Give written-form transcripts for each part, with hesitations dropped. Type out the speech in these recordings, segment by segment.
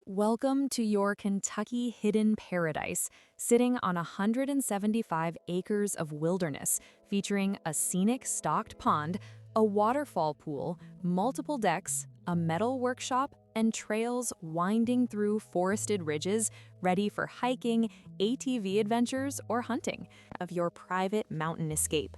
Welcome to your Kentucky hidden paradise, sitting on 175 acres of wilderness, featuring a scenic stocked pond, a waterfall pool, multiple decks, a metal workshop, and trails winding through forested ridges ready for hiking, ATV adventures, or hunting of your private mountain escape.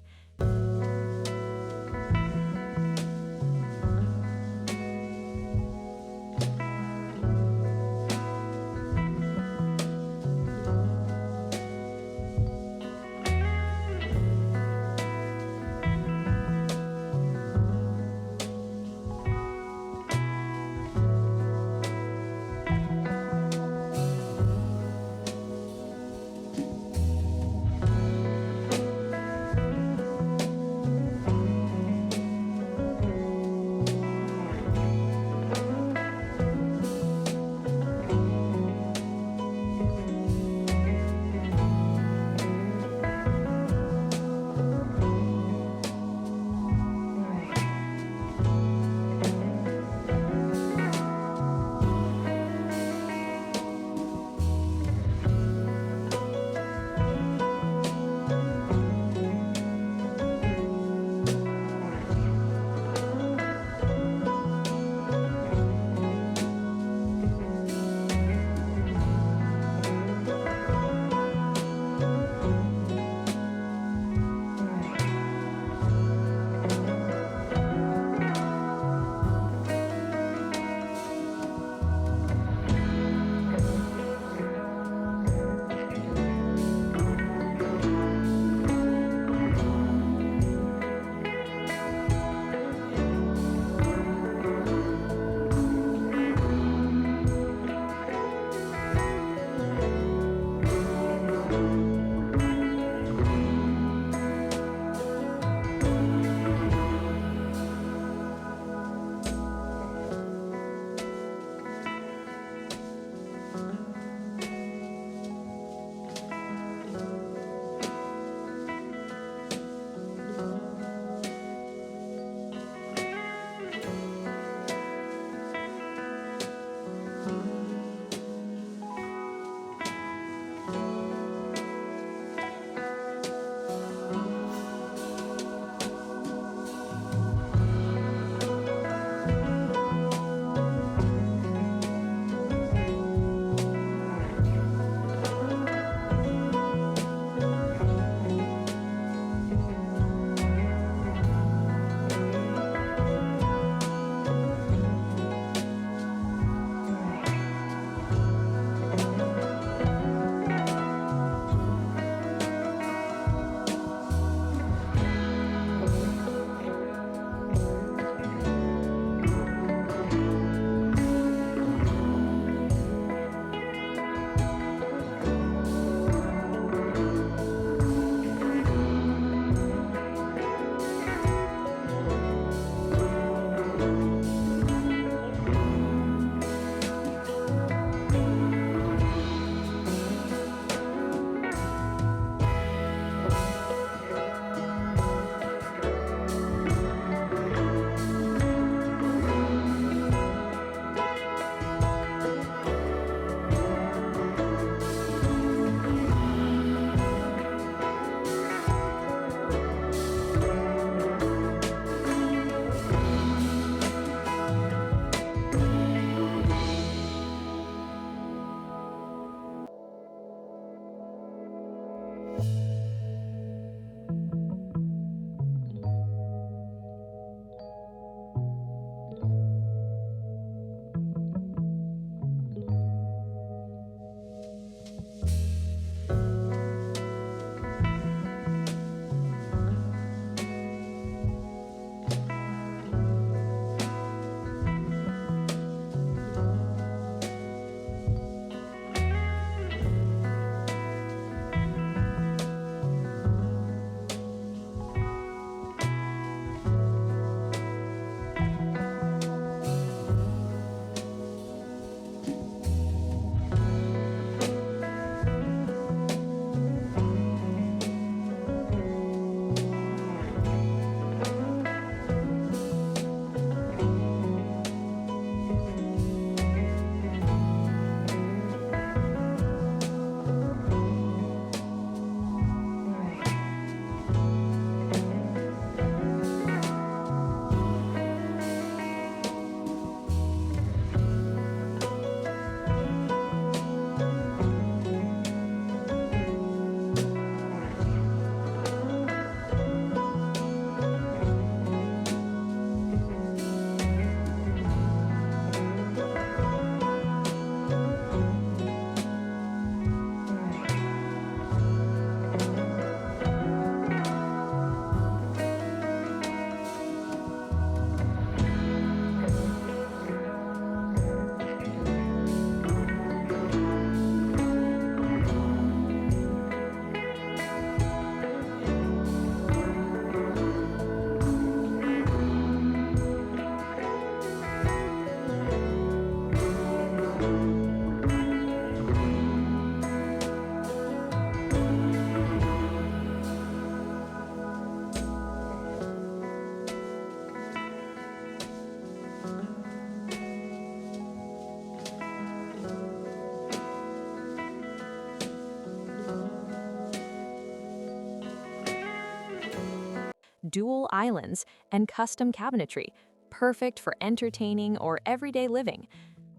dual islands and custom cabinetry, perfect for entertaining or everyday living.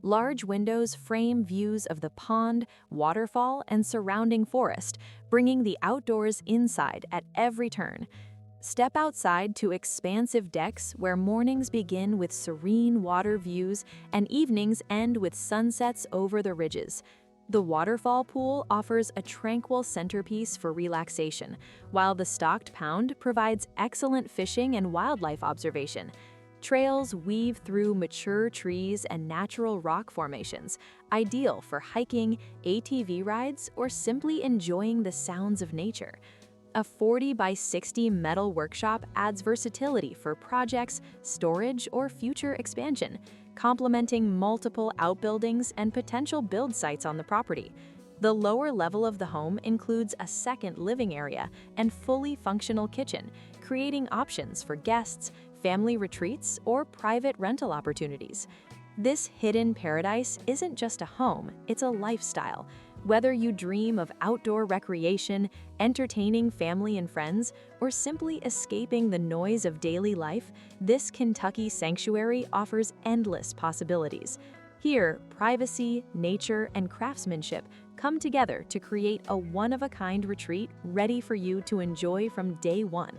Large windows frame views of the pond, waterfall, and surrounding forest, bringing the outdoors inside at every turn. Step outside to expansive decks where mornings begin with serene water views and evenings end with sunsets over the ridges. The waterfall pool offers a tranquil centerpiece for relaxation, while the stocked pond provides excellent fishing and wildlife observation. Trails weave through mature trees and natural rock formations, ideal for hiking, ATV rides, or simply enjoying the sounds of nature. A 40 by 60 metal workshop adds versatility for projects, storage, or future expansion, complementing multiple outbuildings and potential build sites on the property. The lower level of the home includes a second living area and fully functional kitchen, creating options for guests, family retreats, or private rental opportunities. This hidden paradise isn't just a home, it's a lifestyle. Whether you dream of outdoor recreation, entertaining family and friends, or simply escaping the noise of daily life, this Kentucky sanctuary offers endless possibilities. Here, privacy, nature, and craftsmanship come together to create a one-of-a-kind retreat ready for you to enjoy from day one.